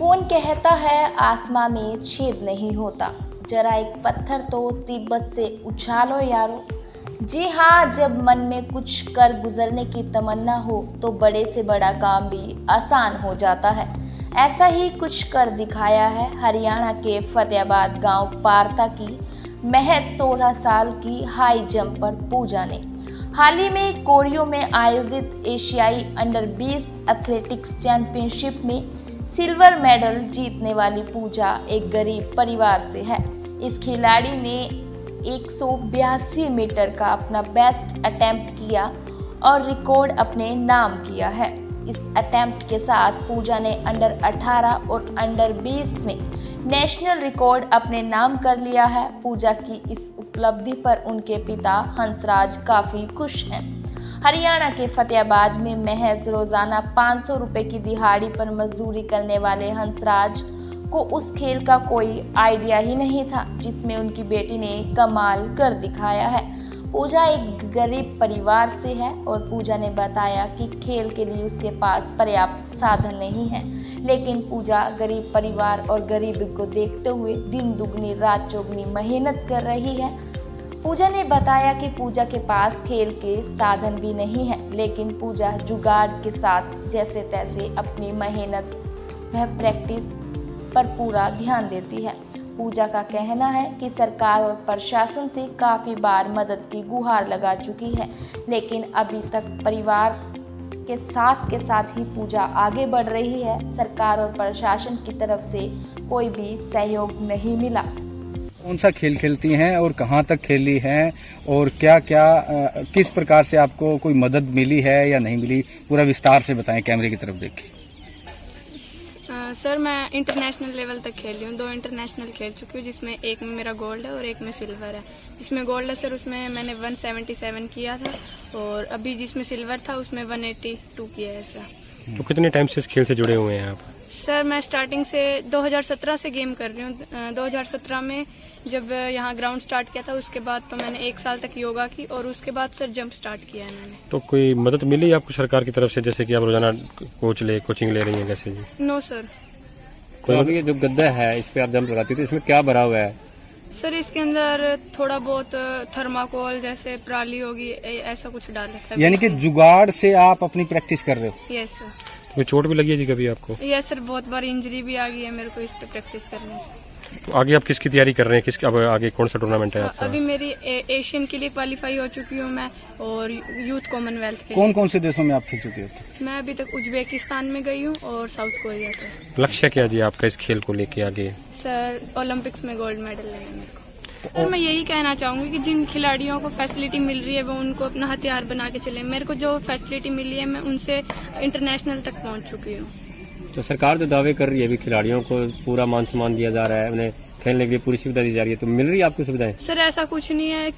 कौन कहता है आसमां में छेद नहीं होता, जरा एक पत्थर तो तिब्बत से उछालो यारो। जी हाँ, जब मन में कुछ कर गुजरने की तमन्ना हो तो बड़े से बड़ा काम भी आसान हो जाता है। ऐसा ही कुछ कर दिखाया है हरियाणा के फतेहाबाद गांव पारता की महज 16 साल की हाई जंपर पूजा ने। हाल ही में कोरियो में आयोजित एशियाई अंडर 20 एथलेटिक्स चैंपियनशिप में सिल्वर मेडल जीतने वाली पूजा एक गरीब परिवार से है। इस खिलाड़ी ने 182 मीटर का अपना बेस्ट अटेम्प्ट किया और रिकॉर्ड अपने नाम किया है। इस अटेम्प्ट के साथ पूजा ने अंडर 18 और अंडर 20 में नेशनल रिकॉर्ड अपने नाम कर लिया है। पूजा की इस उपलब्धि पर उनके पिता हंसराज काफ़ी खुश हैं। हरियाणा के फतेहाबाद में महज रोजाना 500 रुपये की दिहाड़ी पर मजदूरी करने वाले हंसराज को उस खेल का कोई आइडिया ही नहीं था जिसमें उनकी बेटी ने कमाल कर दिखाया है। पूजा एक गरीब परिवार से है और पूजा ने बताया कि खेल के लिए उसके पास पर्याप्त साधन नहीं है, लेकिन पूजा गरीब परिवार और गरीबी को देखते हुए दिन दुगनी रात चौगनी मेहनत कर रही है। पूजा ने बताया कि पूजा के पास खेल के साधन भी नहीं है, लेकिन पूजा जुगाड़ के साथ जैसे तैसे अपनी मेहनत व प्रैक्टिस पर पूरा ध्यान देती है। पूजा का कहना है कि सरकार और प्रशासन से काफ़ी बार मदद की गुहार लगा चुकी है, लेकिन अभी तक परिवार के साथ ही पूजा आगे बढ़ रही है। सरकार और प्रशासन की तरफ से कोई भी सहयोग नहीं मिला। कौन सा खेल खेलती हैं और कहाँ तक खेली हैं और क्या क्या किस प्रकार से आपको कोई मदद मिली है या नहीं मिली, पूरा विस्तार से बताएं कैमरे की तरफ देख के। सर मैं इंटरनेशनल लेवल तक खेली हूँ, 2 इंटरनेशनल खेल चुकी हूँ, जिसमें एक में मेरा गोल्ड है और एक में सिल्वर है। जिसमें गोल्ड है सर उसमें मैंने 177 किया था और अभी जिसमें सिल्वर था उसमें 182 किया है सर। तो कितने टाइम से इस खेल से जुड़े हुए हैं आप? सर मैं स्टार्टिंग से 2017 से गेम कर रही हूँ। 2017 में जब यहाँ ग्राउंड स्टार्ट किया था उसके बाद तो मैंने 1 साल तक योगा की और उसके बाद सर जंप स्टार्ट किया है मैंने। तो कोई मदद मिली आपको सरकार की तरफ से, जैसे कि आप रोजाना कोचिंग ले रही हैं कैसे जी? No sir. तो अभी ये जो गद्दा है इस पे आप जंप लगाती थी, इसमें क्या भरा हुआ है? सर इसके अंदर थोड़ा बहुत थर्माकोल जैसे पराली होगी ऐसा कुछ डाल रखा है। यानी कि जुगाड़ से आप अपनी प्रैक्टिस कर रहे हो? Yes sir. कोई चोट भी लगी है जी कभी आपको? यस सर, बहुत बार इंजरी भी आ गई है मेरे को इस पे प्रैक्टिस करने से। तो आगे आप किसकी तैयारी कर रहे हैं, अब आगे कौन सा टूर्नामेंट है आपका? अभी मेरी एशियन के लिए क्वालिफाई हो चुकी हूँ मैं और यूथ कॉमनवेल्थ के। कौन कौन से देशों में आप खेल चुके हो? मैं अभी तक उज्बेकिस्तान में गई हूँ और साउथ कोरिया से। लक्ष्य क्या जी आपका इस खेल को लेके आगे? सर ओलंपिक्स में गोल्ड मेडल लेना मेरे को। सर मैं यही कहना चाहूँगी कि जिन खिलाड़ियों को फैसिलिटी मिल रही है वो उनको अपना हथियार बना के चले। मेरे को जो फैसिलिटी मिली है मैं उनसे इंटरनेशनल तक पहुँच चुकी हूँ। तो सरकार जो दावे कर रही है अभी खिलाड़ियों को पूरा मान सम्मान दिया जा रहा है, उन्हें खेलने के लिए पूरी सुविधा दी जा रही है, तो मिल रही है आपको सुविधाएं? सर ऐसा कुछ नहीं है,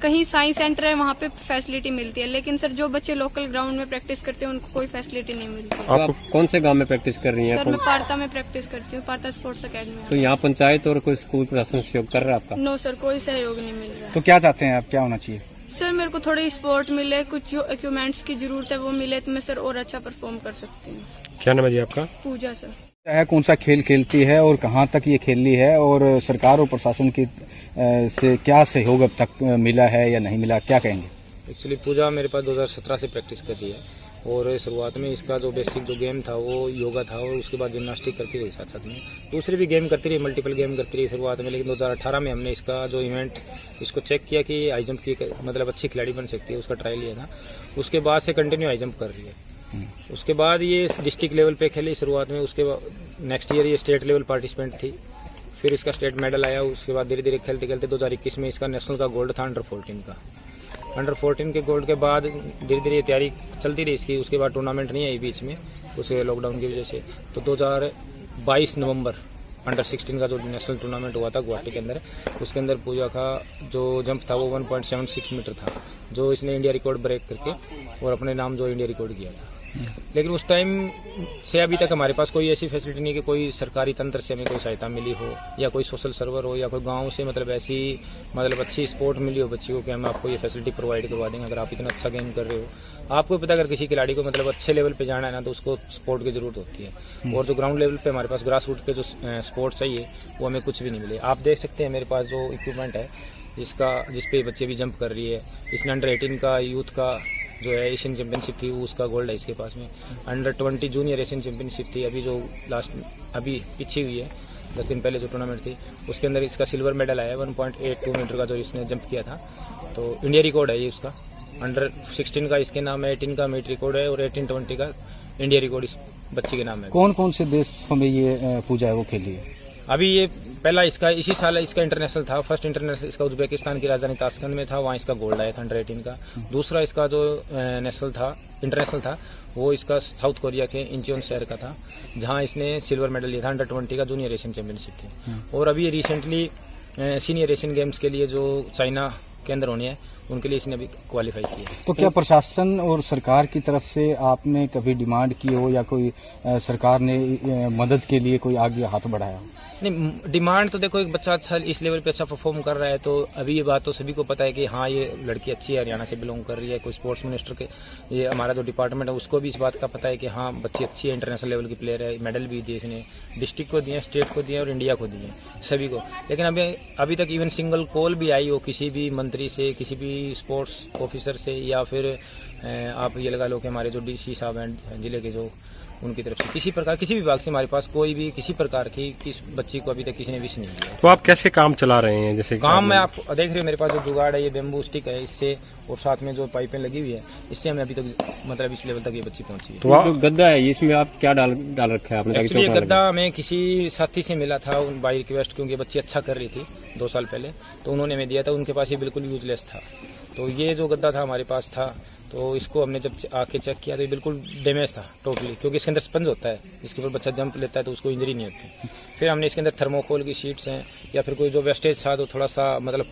कहीं साइंस सेंटर है वहाँ पे फैसिलिटी मिलती है, लेकिन सर जो बच्चे लोकल ग्राउंड में प्रैक्टिस करते हैं उनको कोई फैसिलिटी नहीं मिलती है। तो आप कौन से गांव में प्रैक्टिस कर रही हैं? सर मैं पारता में प्रैक्टिस करती हूँ, पारता स्पोर्ट्स अकेडमी। तो यहाँ पंचायत और कोई स्कूल प्रशासन सहयोग कर रहा है आपका? नो सर, कोई सहयोग नहीं मिल रहा। तो क्या चाहते हैं आप, क्या होना चाहिए? सर मेरे को थोड़ी स्पोर्ट मिले, कुछ जो इक्विपमेंट्स की जरूरत है वो मिले तो मैं सर और अच्छा परफॉर्म कर सकती हूँ। क्या नाम है जी आपका? पूजा सर। है कौन सा खेल खेलती है और कहाँ तक ये खेली है और सरकार और प्रशासन की से क्या सहयोग अब तक मिला है या नहीं मिला, क्या कहेंगे? एक्चुअली पूजा मेरे पास 2017 से प्रैक्टिस करती है और शुरुआत में इसका जो बेसिक जो गेम था वो योगा था और उसके बाद जिम्नास्टिक करती रही साथ साथ में। दूसरी भी गेम करती रही, मल्टीपल गेम करती रही शुरुआत में, लेकिन 2018 में हमने इसका जो इवेंट इसको चेक किया कि हाई जंप की मतलब अच्छी खिलाड़ी बन सकती है, उसका ट्रायल लिया था। उसके बाद से कंटिन्यू हाई जंप कर रही है। उसके बाद ये डिस्ट्रिक्ट लेवल पे खेली शुरुआत में, उसके बाद नेक्स्ट ईयर ये स्टेट लेवल पार्टिसिपेंट थी, फिर इसका स्टेट मेडल आया। उसके बाद धीरे धीरे खेलते खेलते 2021 में इसका नेशनल का गोल्ड था अंडर 14 का। अंडर 14 के गोल्ड के बाद धीरे धीरे तैयारी चलती रही इसकी। उसके बाद टूर्नामेंट नहीं आई बीच में उसके लॉकडाउन की वजह से। तो 2022 नवंबर अंडर 16 का जो नेशनल टूर्नामेंट हुआ था गुवाहाटी के अंदर, उसके अंदर पूजा का जो जंप था वो 1.76 मीटर था, जो इसने इंडिया रिकॉर्ड ब्रेक करके और अपने नाम जो इंडिया रिकॉर्ड किया था। लेकिन उस टाइम से अभी तक हमारे पास कोई ऐसी फैसिलिटी नहीं कि कोई सरकारी तंत्र से हमें कोई सहायता मिली हो या कोई सोशल सर्वर हो या कोई गांव से मतलब ऐसी मतलब अच्छी सपोर्ट मिली हो बच्ची को कि हम आपको ये फैसिलिटी प्रोवाइड करवा देंगे। अगर आप इतना अच्छा गेम कर रहे हो, आपको पता अगर किसी खिलाड़ी को मतलब अच्छे लेवल पे जाना है ना तो उसको सपोर्ट की ज़रूरत होती है। और जो ग्राउंड लेवल पे हमारे पास ग्रास रूट पे जो सपोर्ट चाहिए वो हमें कुछ भी नहीं मिले। आप देख सकते हैं मेरे पास जो इक्विपमेंट है जिस पे बच्चे भी जंप कर रही है, इसने अंडर 18 का यूथ का जो है एशियन चैंपियनशिप थी उसका गोल्ड है इसके पास में। अंडर 20 जूनियर एशियन चैंपियनशिप थी अभी जो अभी पीछी हुई है 10 दिन पहले जो टूर्नामेंट थी उसके अंदर इसका सिल्वर मेडल आया है। 1.82 मीटर का जो इसने जंप किया था, तो इंडिया रिकॉर्ड है ये उसका। अंडर 16 का इसके नाम है, 18 का मीट रिकॉर्ड है और 18-20 का इंडिया रिकॉर्ड इस बच्ची के नाम है। कौन कौन से देशों में ये पूजा है वो खेली है? अभी ये पहला इसका इसी साल इसका इंटरनेशनल था। फर्स्ट इंटरनेशनल इसका उज्बेकिस्तान की राजधानी ताशकंद में था, वहाँ इसका गोल्ड आया था अंडर 18 का। दूसरा इसका जो इंटरनेशनल था वो इसका साउथ कोरिया के इंचियोन शहर का था, जहाँ इसने सिल्वर मेडल लिया था। अंडर 20 का जूनियर एशियन चैंपियनशिप थी। और अभी रिसेंटली सीनियर एशियन गेम्स के लिए जो चाइना के अंदर होनी है उनके लिए इसने अभी क्वालिफाई किया। तो क्या प्रशासन और सरकार की तरफ से आपने कभी डिमांड की हो या कोई सरकार ने मदद के लिए कोई आगे हाथ बढ़ाया? नहीं, डिमांड तो देखो, एक बच्चा अच्छा इस लेवल पे अच्छा परफॉर्म कर रहा है तो अभी ये बात तो सभी को पता है कि हाँ ये लड़की अच्छी है, हरियाणा से बिलोंग कर रही है। कोई स्पोर्ट्स मिनिस्टर के ये हमारा जो डिपार्टमेंट है उसको भी इस बात का पता है कि हाँ बच्ची अच्छी है, इंटरनेशनल लेवल की प्लेयर है। मेडल भी दिए इसने, डिस्ट्रिक्ट को दिए, स्टेट को दिए और इंडिया को दिए, सभी को। लेकिन अभी तक इवन सिंगल कॉल भी आई हो किसी भी मंत्री से, किसी भी स्पोर्ट्स ऑफिसर से, या फिर आप ये लगा लो कि हमारे जो DC साहब हैं जिले के जो उनकी तरफ से किसी प्रकार किसी विभाग से हमारे पास कोई भी किसी प्रकार की किस बच्ची को अभी तक किसी ने विश नहीं दिया। तो आप कैसे काम चला रहे हैं? जैसे काम में आप देख रहे हो मेरे पास जो जुगाड़ है ये बेम्बू स्टिक है, इससे और साथ में जो पाइपें लगी हुई है इससे हमें अभी तक मतलब इस लेवल तक ये बच्ची पहुंची है। तो जो गद्दा है इसमें आप क्या डाल रखा है आपने? एक्चुअली ये गद्दा हमें किसी साथी से मिला था बाई रिक्वेस्ट, क्योंकि बच्ची अच्छा कर रही थी 2 साल पहले, तो उन्होंने हमें दिया था। उनके पास ये बिल्कुल यूजलेस था, तो ये जो गद्दा था हमारे पास था, तो इसको हमने जब आके चेक किया तो ये बिल्कुल डैमेज था टोटली, क्योंकि इसके अंदर स्पंज होता है, इसके ऊपर बच्चा जंप लेता है तो उसको इंजरी नहीं होती। फिर हमने इसके अंदर थर्मोकोल की शीट्स हैं या फिर कोई जो वेस्टेज था तो थोड़ा सा मतलब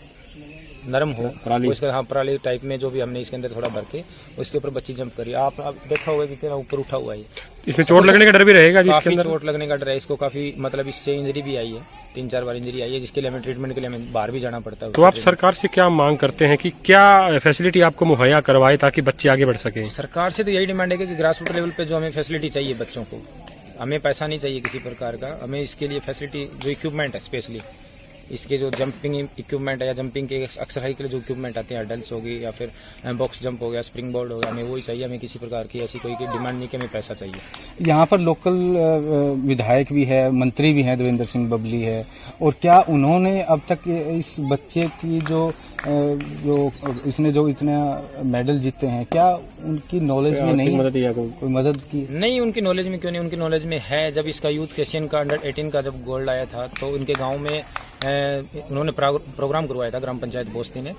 नरम हो, इसका हाँ पराली टाइप में जो भी हमने इसके अंदर थोड़ा भर के उसके ऊपर बच्ची जंप करी। आप देखा होगा कि कितना ऊपर उठा हुआ है। इसमें चोट लगने का डर भी रहेगा? काफी चोट लगने का डर है इसको, काफी मतलब इससे इंजरी भी आई है, 3-4 बार इंजरी आई है, जिसके लिए हमें ट्रीटमेंट के लिए हमें बाहर भी जाना पड़ता है। तो आप सरकार से क्या मांग करते हैं कि क्या फैसिलिटी आपको मुहैया करवाए ताकि बच्चे आगे बढ़ सकें? सरकार से तो यही डिमांड है कि ग्रास रूट लेवल पे जो हमें फैसिलिटी चाहिए बच्चों को, हमें पैसा नहीं चाहिए किसी प्रकार का, हमें इसके लिए फैसिलिटी जो इक्विपमेंट है स्पेशली इसके जो जंपिंग इक्विपमेंट है या जंपिंग के एक्सरसाइज के लिए जो इक्विपमेंट आते हैं, अडल्ट होगी या फिर बॉक्स जंप हो गया, स्प्रिंग बोर्ड हो गया, हमें वही चाहिए। हमें किसी प्रकार की ऐसी कोई डिमांड नहीं कि हमें पैसा चाहिए। यहाँ पर लोकल विधायक भी है, मंत्री भी हैं, देवेंद्र सिंह बबली है, और क्या उन्होंने अब तक इस बच्चे की जो इसने जो इतना मेडल जीते हैं, क्या उनकी नॉलेज में नहीं कोई मदद की? नहीं, उनकी नॉलेज में क्यों नहीं, उनकी नॉलेज में है। जब इसका यूथ एशियन का अंडर 18 का जब गोल्ड आया था तो उनके गाँव में उन्होंने प्रोग्राम करवाया था ग्राम पंचायत बोस्ती ने,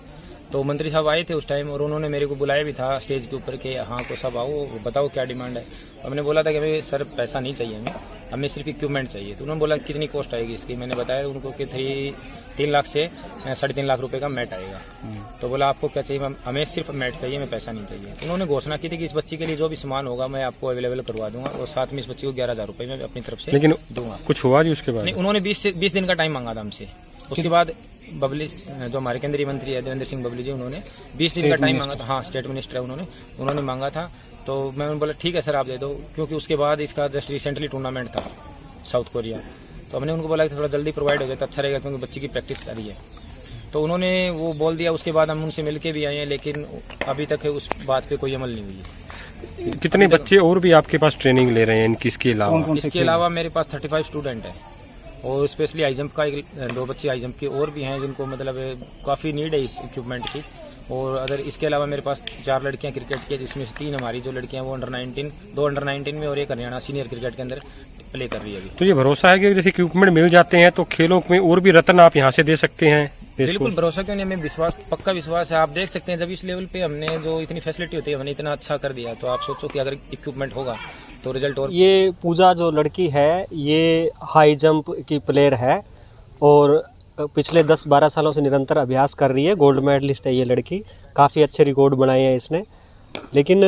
तो मंत्री साहब आए थे उस टाइम और उन्होंने मेरे को बुलाया भी था स्टेज के ऊपर कि हाँ को सब आओ बताओ क्या डिमांड है। हमने बोला था कि हमें सर पैसा नहीं चाहिए, हमें सिर्फ इक्विपमेंट चाहिए। तो उन्होंने बोला कितनी कॉस्ट आएगी इसकी, मैंने बताया उनको कि 3 लाख से 3.5 लाख रुपए का मैट आएगा। तो बोला आपको क्या चाहिए? हमें सिर्फ मैट चाहिए, हमें पैसा नहीं चाहिए। उन्होंने घोषणा की थी कि इस बच्ची के लिए जो भी सामान होगा मैं आपको अवेलेबल करवा दूंगा और साथ में इस बच्ची को 11,000 रुपये मैं अपनी तरफ से लेकिन दूंगा। कुछ हुआ नहीं उसके बाद? नहीं, उन्होंने 20 दिन का टाइम मांगा था हमसे। उसके बाद बबली जो हमारे केंद्रीय मंत्री है देवेंद्र सिंह बबली जी, उन्होंने 20 दिन का टाइम मांगा था। हाँ, स्टेट मिनिस्टर है, उन्होंने मांगा था। तो मैंने बोला ठीक है सर आप दे दो, क्योंकि उसके बाद इसका जस्ट रिसेंटली टूर्नामेंट था साउथ कोरिया, तो हमने उनको बोला कि थोड़ा जल्दी प्रोवाइड हो जाए तो अच्छा रहेगा, क्योंकि बच्ची की प्रैक्टिस आ रही है। तो उन्होंने वो बोल दिया। उसके बाद हम उनसे मिलके भी आए हैं, लेकिन अभी तक उस बात पे कोई अमल नहीं हुई है। कितने बच्चे और भी आपके पास ट्रेनिंग ले रहे हैं इसके अलावा? इसके अलावा मेरे पास 35 स्टूडेंट हैं और स्पेशली हाई जंप का 2 बच्चे हाई जंप के और भी हैं जिनको मतलब काफ़ी नीड है इस इक्विपमेंट की। और अगर इसके अलावा मेरे पास 4 लड़कियां क्रिकेट की, जिसमें से 3 हमारी जो लड़कियां वो दो अंडर 19 में और एक हरियाणा सीनियर क्रिकेट के अंदर प्ले कर रही है अभी। तो ये भरोसा है कि जैसे इक्विपमेंट मिल जाते हैं तो खेलों में और भी रत्न आप यहाँ से दे सकते हैं? बिल्कुल भरोसा क्यों नहीं, हमें विश्वास, पक्का विश्वास है। आप देख सकते हैं जब इस लेवल पे हमने जो इतनी फैसिलिटी होती है हमने इतना अच्छा कर दिया, तो आप सोचो कि अगर इक्विपमेंट होगा तो रिजल्ट। और ये पूजा जो लड़की है ये हाई जंप की प्लेयर है और पिछले 10-12 सालों से निरंतर अभ्यास कर रही है। गोल्ड मेडलिस्ट है ये लड़की, काफ़ी अच्छे रिकॉर्ड बनाए हैं इसने। लेकिन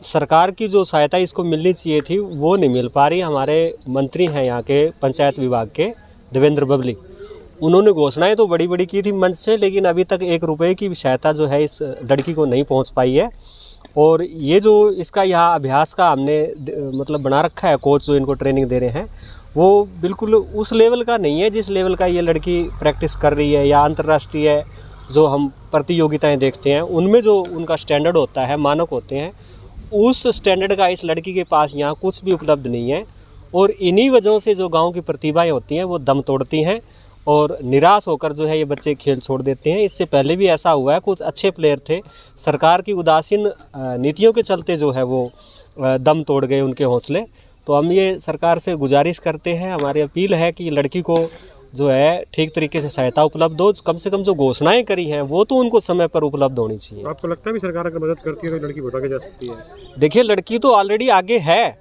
सरकार की जो सहायता इसको मिलनी चाहिए थी वो नहीं मिल पा रही। हमारे मंत्री हैं यहाँ के पंचायत विभाग के देवेंद्र बबली, उन्होंने घोषणाएं तो बड़ी बड़ी की थी मंच से, लेकिन अभी तक 1 रुपये की भी सहायता जो है इस लड़की को नहीं पहुँच पाई है। और ये जो इसका यहाँ अभ्यास का हमने मतलब बना रखा है, कोच जो इनको ट्रेनिंग दे रहे हैं वो बिल्कुल उस लेवल का नहीं है जिस लेवल का ये लड़की प्रैक्टिस कर रही है, या अंतर्राष्ट्रीय जो हम प्रतियोगिताएं देखते हैं उनमें जो उनका स्टैंडर्ड होता है, मानक होते हैं, उस स्टैंडर्ड का इस लड़की के पास यहाँ कुछ भी उपलब्ध नहीं है। और इन्हीं वजहों से जो गांव की प्रतिभाएं होती हैं वो दम तोड़ती हैं और निराश होकर जो है ये बच्चे खेल छोड़ देते हैं। इससे पहले भी ऐसा हुआ है, कुछ अच्छे प्लेयर थे, सरकार की उदासीन नीतियों के चलते जो है वो दम तोड़ गए उनके हौसले। तो हम ये सरकार से गुजारिश करते हैं, हमारी अपील है कि लड़की को जो है ठीक तरीके से सहायता उपलब्ध हो। कम से कम जो घोषणाएं करी हैं वो तो उनको समय पर उपलब्ध होनी चाहिए। आपको लगता है भी सरकार अगर मदद करती है तो लड़की उठा के जा सकती है? देखिए, लड़की तो ऑलरेडी आगे है,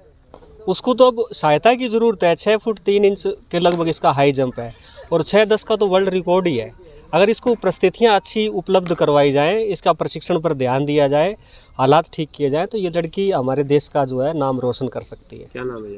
उसको तो अब सहायता की ज़रूरत है। 6 फुट 3 इंच के लगभग इसका हाई जंप है और 6-10 का तो वर्ल्ड रिकॉर्ड ही है। अगर इसको परिस्थितियाँ अच्छी उपलब्ध करवाई जाएँ, इसका प्रशिक्षण पर ध्यान दिया जाए, हालात ठीक किए जाए, तो ये लड़की हमारे देश का जो है नाम रोशन कर सकती है। क्या नाम है?